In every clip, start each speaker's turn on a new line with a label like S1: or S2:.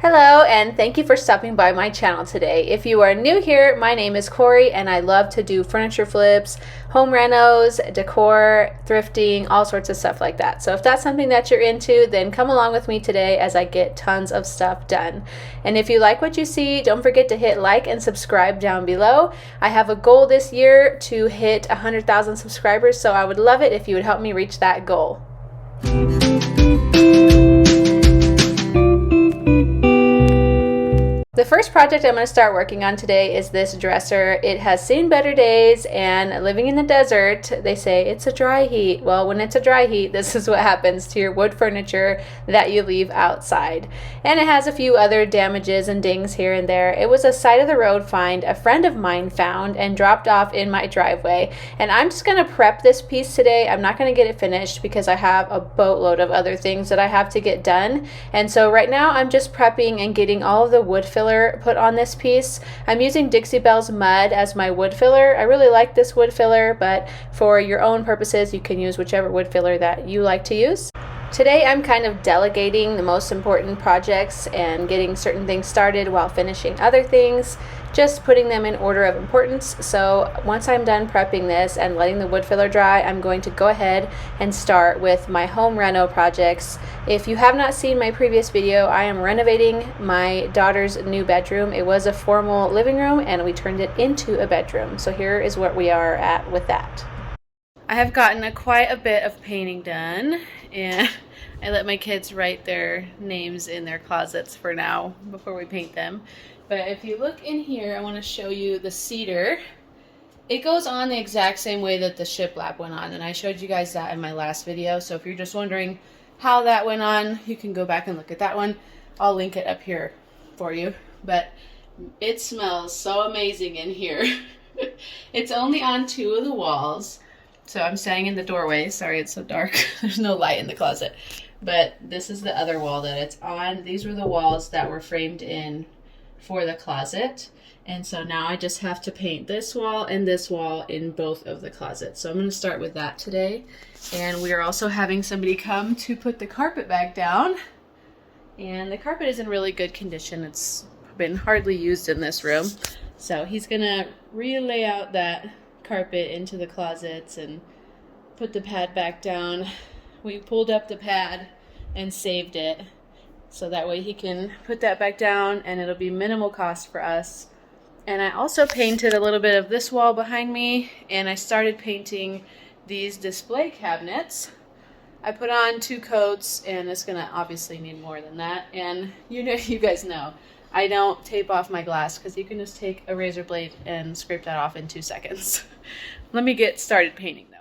S1: Hello, and thank you for stopping by my channel today. If you are new here, my name is Cory, and I love to do furniture flips, home renos, decor, thrifting, all sorts of stuff like that. So if that's something that you're into, then come along with me today as I get tons of stuff done. And if you like what you see, don't forget to hit like and subscribe down below. I have a goal this year to hit 100,000 subscribers, so I would love it if you would help me reach that goal. The first project I'm going to start working on today is this dresser. It has seen better days, and living in the desert, they say it's a dry heat. Well, when it's a dry heat, this is what happens to your wood furniture that you leave outside. And it has a few other damages and dings here and there. It was a side of the road find a friend of mine found and dropped off in my driveway. And I'm just going to prep this piece today. I'm not going to get it finished because I have a boatload of other things that I have to get done. And so right now I'm just prepping and getting all of the wood filler put on this piece. I'm using Dixie Belle's mud as my wood filler. I really like this wood filler, but for your own purposes, you can use whichever wood filler that you like to use. Today I'm kind of delegating the most important projects and getting certain things started while finishing other things, just putting them in order of importance. So once I'm done prepping this and letting the wood filler dry, I'm going to go ahead and start with my home reno projects. If you have not seen my previous video, I am renovating my daughter's new bedroom. It was a formal living room and we turned it into a bedroom. So here is where we are at with that. I have gotten quite a bit of painting done, and I let my kids write their names in their closets for now before we paint them. But if you look in here, I want to show you the cedar. It goes on the exact same way that the shiplap went on, and I showed you guys that in my last video. So if you're just wondering how that went on, you can go back and look at that one. I'll link it up here for you. But it smells so amazing in here. It's only on 2 of the walls. So I'm standing in the doorway. Sorry, it's so dark. There's no light in the closet. But this is the other wall that it's on. These were the walls that were framed in for the closet. And so now I just have to paint this wall and this wall in both of the closets. So I'm going to start with that today. And we are also having somebody come to put the carpet back down. And the carpet is in really good condition. It's been hardly used in this room. So he's going to re-lay out that carpet into the closets and put the pad back down. We pulled up the pad and saved it so that way he can put that back down and it'll be minimal cost for us. And I also painted a little bit of this wall behind me, and I started painting these display cabinets. I put on 2 coats, and it's gonna obviously need more than that. And you guys know I don't tape off my glass because you can just take a razor blade and scrape that off in 2 seconds. Let me get started painting though.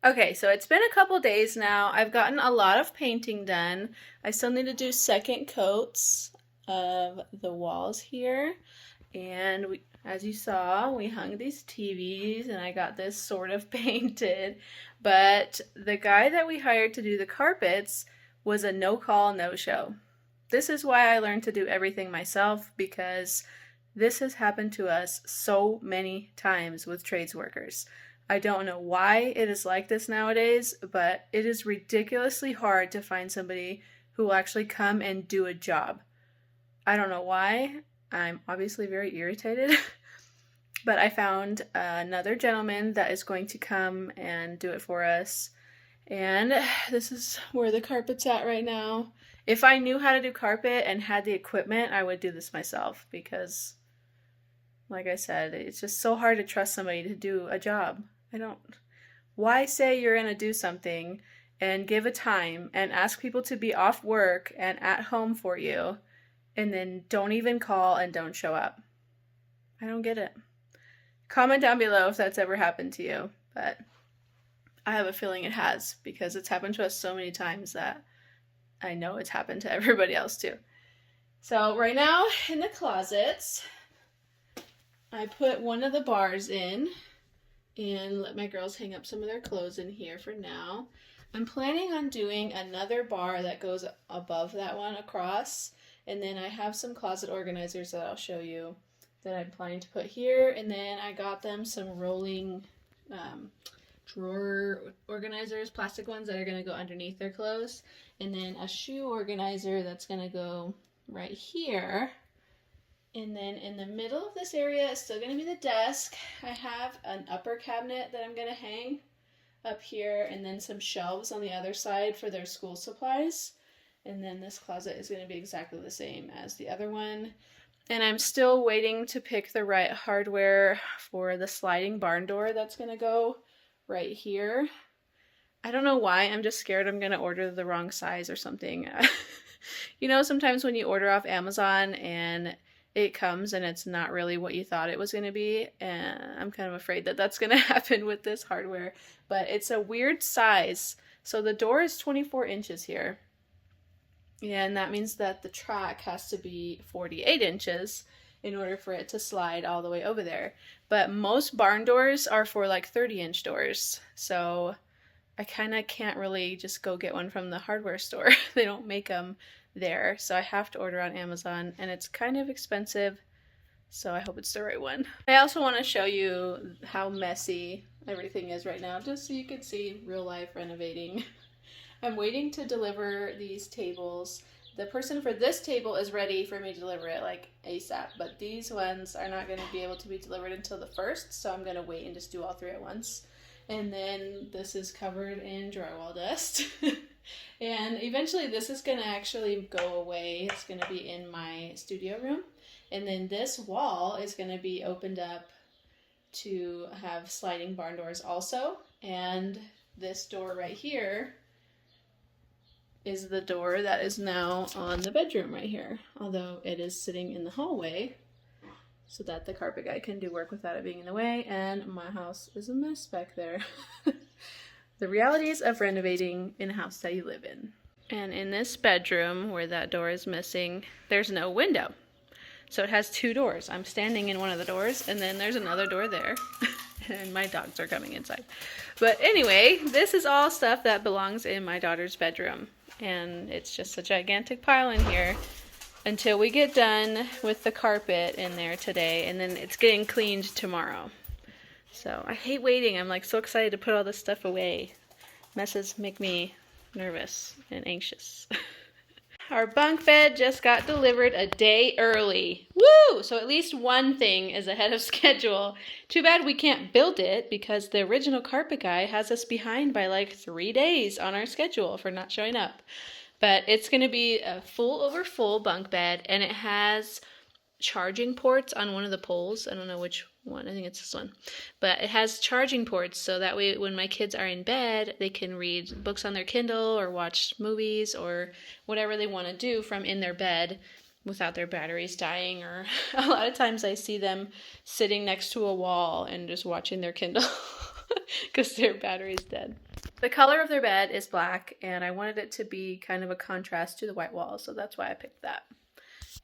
S1: Okay, so it's been a couple days now. I've gotten a lot of painting done. I still need to do second coats of the walls here. And As you saw, we hung these TVs and I got this sort of painted, but the guy that we hired to do the carpets was a no-call, no-show. This is why I learned to do everything myself, because this has happened to us so many times with trades workers. I don't know why it is like this nowadays, but it is ridiculously hard to find somebody who will actually come and do a job. I don't know why. I'm obviously very irritated, but I found another gentleman that is going to come and do it for us. And this is where the carpet's at right now. If I knew how to do carpet and had the equipment, I would do this myself, because, like I said, it's just so hard to trust somebody to do a job. Why say you're going to do something and give a time and ask people to be off work and at home for you, and then don't even call and don't show up? I don't get it. Comment down below if that's ever happened to you, but I have a feeling it has, because it's happened to us so many times that I know it's happened to everybody else too. So right now in the closets, I put one of the bars in and let my girls hang up some of their clothes in here for now. I'm planning on doing another bar that goes above that one across, and then I have some closet organizers that I'll show you that I'm planning to put here, and then I got them some rolling drawer organizers, plastic ones that are going to go underneath their clothes, and then a shoe organizer that's going to go right here. And then in the middle of this area is still going to be the desk. I have an upper cabinet that I'm going to hang up here, and then some shelves on the other side for their school supplies. And then this closet is going to be exactly the same as the other one. And I'm still waiting to pick the right hardware for the sliding barn door that's going to go right here. I don't know why. I'm just scared I'm going to order the wrong size or something. You know, sometimes when you order off Amazon and it comes and it's not really what you thought it was going to be, and I'm kind of afraid that that's going to happen with this hardware. But it's a weird size. So the door is 24 inches here. And that means that the track has to be 48 inches in order for it to slide all the way over there. But most barn doors are for like 30-inch doors. So I kind of can't really just go get one from the hardware store. They don't make them there. So I have to order on Amazon, and it's kind of expensive. So I hope it's the right one. I also want to show you how messy everything is right now, just so you can see real life renovating. I'm waiting to deliver these tables. The person for this table is ready for me to deliver it like ASAP, but these ones are not going to be able to be delivered until the 1st, so I'm going to wait and just do all 3 at once. And then this is covered in drywall dust. And eventually this is going to actually go away. It's going to be in my studio room. And then this wall is going to be opened up to have sliding barn doors also. And this door right here is the door that is now on the bedroom right here, although it is sitting in the hallway so that the carpet guy can do work without it being in the way. And my house is a mess back there. The realities of renovating in a house that you live in. And in this bedroom where that door is missing, there's no window. So it has 2 doors. I'm standing in one of the doors, and then there's another door there. And my dogs are coming inside. But anyway, this is all stuff that belongs in my daughter's bedroom. And it's just a gigantic pile in here until we get done with the carpet in there today. And then it's getting cleaned tomorrow. So I hate waiting. I'm like so excited to put all this stuff away. Messes make me nervous and anxious. Our bunk bed just got delivered a day early. Woo! So at least one thing is ahead of schedule. Too bad we can't build it because the original carpet guy has us behind by like 3 days on our schedule for not showing up. But it's going to be a full over full bunk bed, and it has charging ports on one of the poles. I don't know which one. I think it's this one. But it has charging ports so that way when my kids are in bed, they can read books on their Kindle or watch movies or whatever they want to do from in their bed without their batteries dying. Or a lot of times I see them sitting next to a wall and just watching their Kindle because their battery's dead. The color of their bed is black, and I wanted it to be kind of a contrast to the white walls, so that's why I picked that.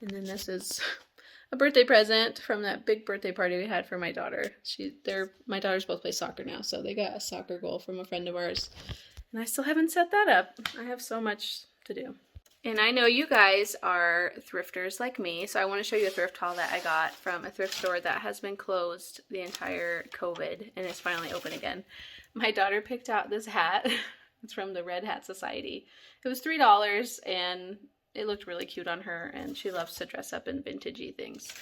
S1: And then this is a birthday present from that big birthday party we had for my daughter. My daughters both play soccer now, so they got a soccer goal from a friend of ours. And I still haven't set that up. I have so much to do. And I know you guys are thrifters like me, so I want to show you a thrift haul that I got from a thrift store that has been closed the entire COVID and is finally open again. My daughter picked out this hat. It's from the Red Hat Society. It was $3 and it looked really cute on her, and she loves to dress up in vintagey things.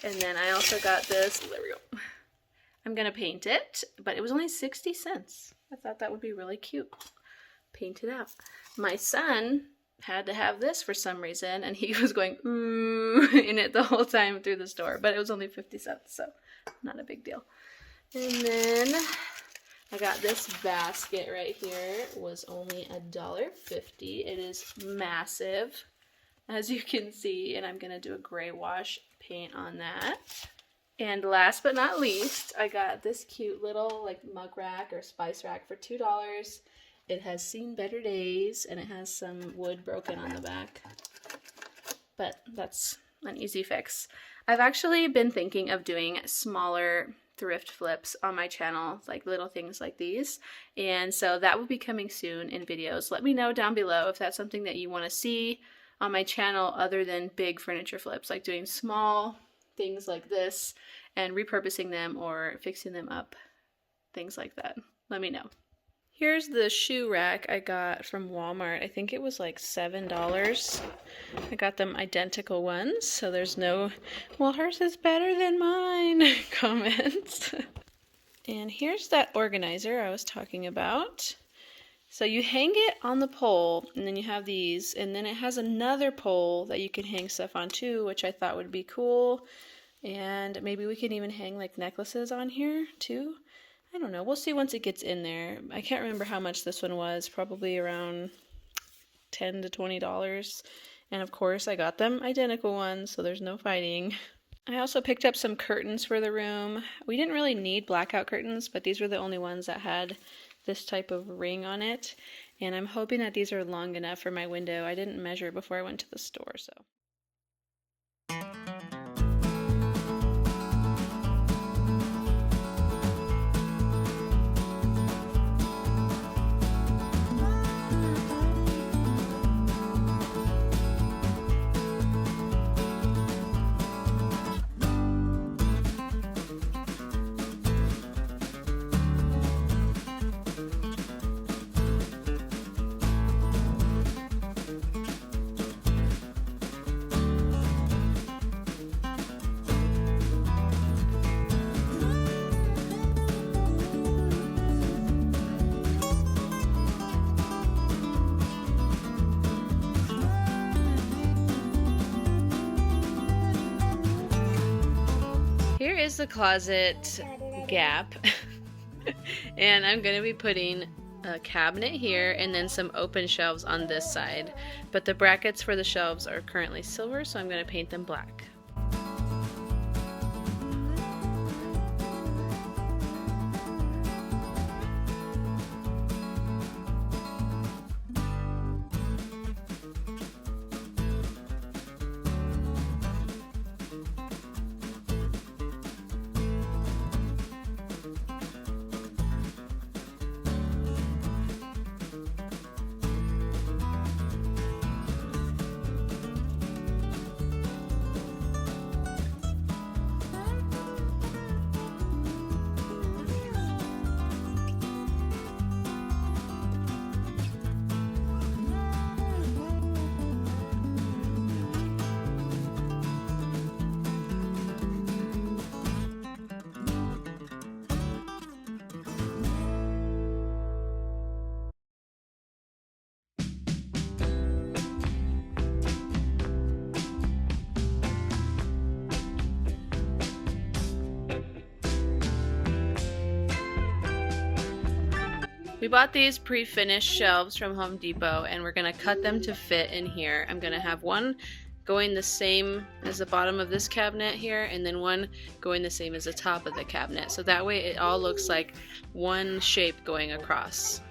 S1: And then I also got this. There we go. I'm going to paint it, but it was only 60 cents. I thought that would be really cute. Paint it out. My son had to have this for some reason, and he was going ooh in it the whole time through the store, but it was only 50 cents, so not a big deal. And then I got this basket right here. It was only $1.50. It is massive, as you can see, and I'm gonna do a gray wash paint on that. And last but not least, I got this cute little like mug rack or spice rack for $2. It has seen better days, and it has some wood broken on the back, but that's an easy fix. I've actually been thinking of doing smaller thrift flips on my channel, like little things like these, and so that will be coming soon in videos. Let me know down below if that's something that you want to see on my channel other than big furniture flips, like doing small things like this and repurposing them or fixing them up, things like that. Let me know. Here's the shoe rack I got from Walmart. I think it was like $7. I got them identical ones, so there's no, well, hers is better than mine comments. And here's that organizer I was talking about. So you hang it on the pole, and then you have these, and then it has another pole that you can hang stuff on too, which I thought would be cool. And maybe we can even hang like necklaces on here too. I don't know. We'll see once it gets in there. I can't remember how much this one was. Probably around $10 to $20. And of course, I got them identical ones, so there's no fighting. I also picked up some curtains for the room. We didn't really need blackout curtains, but these were the only ones that had this type of ring on it. And I'm hoping that these are long enough for my window. I didn't measure before I went to the store, so. Here is the closet gap, and I'm going to be putting a cabinet here and then some open shelves on this side, but the brackets for the shelves are currently silver, so I'm going to paint them black. We bought these pre-finished shelves from Home Depot, and we're going to cut them to fit in here. I'm going to have one going the same as the bottom of this cabinet here, and then one going the same as the top of the cabinet. So that way it all looks like one shape going across.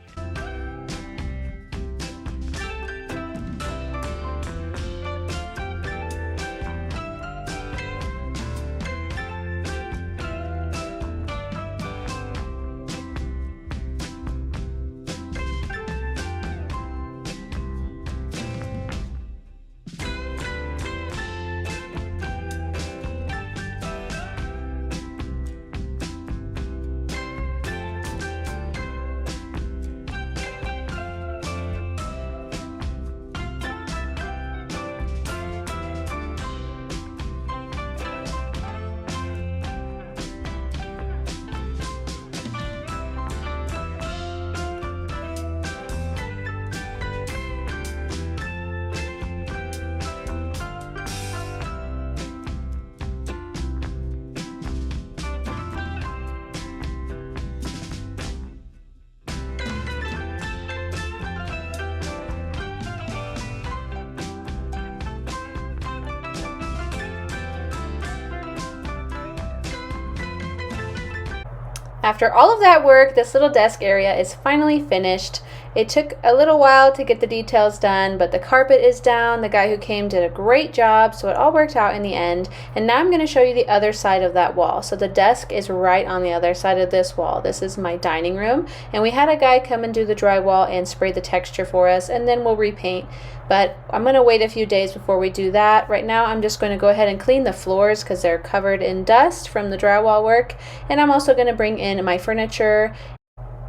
S1: After all of that work, this little desk area is finally finished. It took a little while to get the details done, but the carpet is down. The guy who came did a great job, so it all worked out in the end. And now I'm going to show you the other side of that wall. So the desk is right on the other side of this wall. This is my dining room, and we had a guy come and do the drywall and spray the texture for us, and then we'll repaint. But I'm going to wait a few days before we do that. Right now I'm just going to go ahead and clean the floors because they're covered in dust from the drywall work. And I'm also going to bring in my furniture.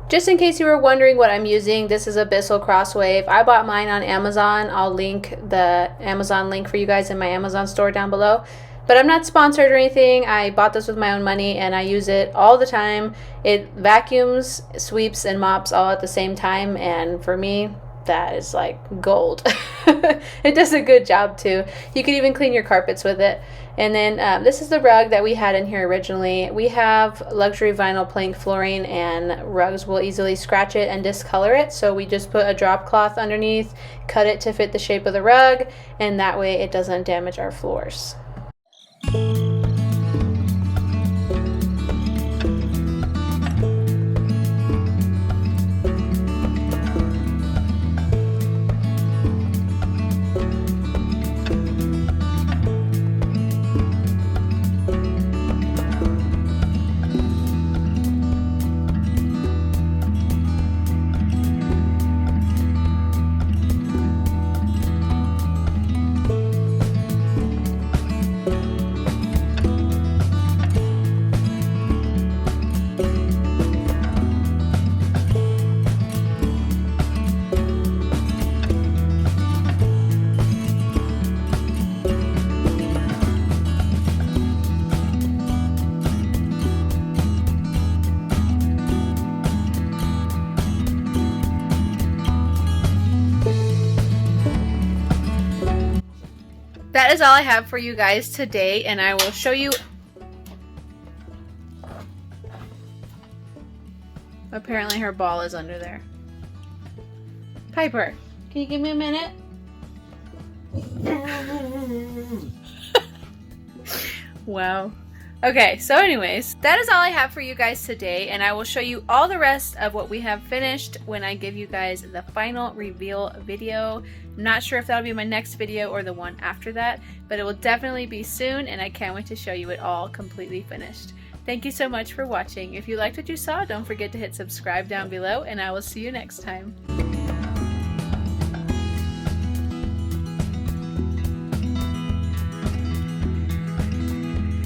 S1: Just in case you were wondering what I'm using, this is a Bissell Crosswave. I bought mine on Amazon. I'll link the Amazon link for you guys in my Amazon store down below. But I'm not sponsored or anything. I bought this with my own money and I use it all the time. It vacuums, sweeps, and mops all at the same time. And for me, that is like gold. It does a good job too. You could even clean your carpets with it. And then this is the rug that we had in here originally. We have luxury vinyl plank flooring, and rugs will easily scratch it and discolor it. So we just put a drop cloth underneath, cut it to fit the shape of the rug, and that way it doesn't damage our floors. That is all I have for you guys today, and I will show you. Apparently her ball is under there. Piper, can you give me a minute? Wow. Okay, so anyways, that is all I have for you guys today, and I will show you all the rest of what we have finished when I give you guys the final reveal video. I'm not sure if that'll be my next video or the one after that, but it will definitely be soon, and I can't wait to show you it all completely finished. Thank you so much for watching. If you liked what you saw, don't forget to hit subscribe down below, and I will see you next time.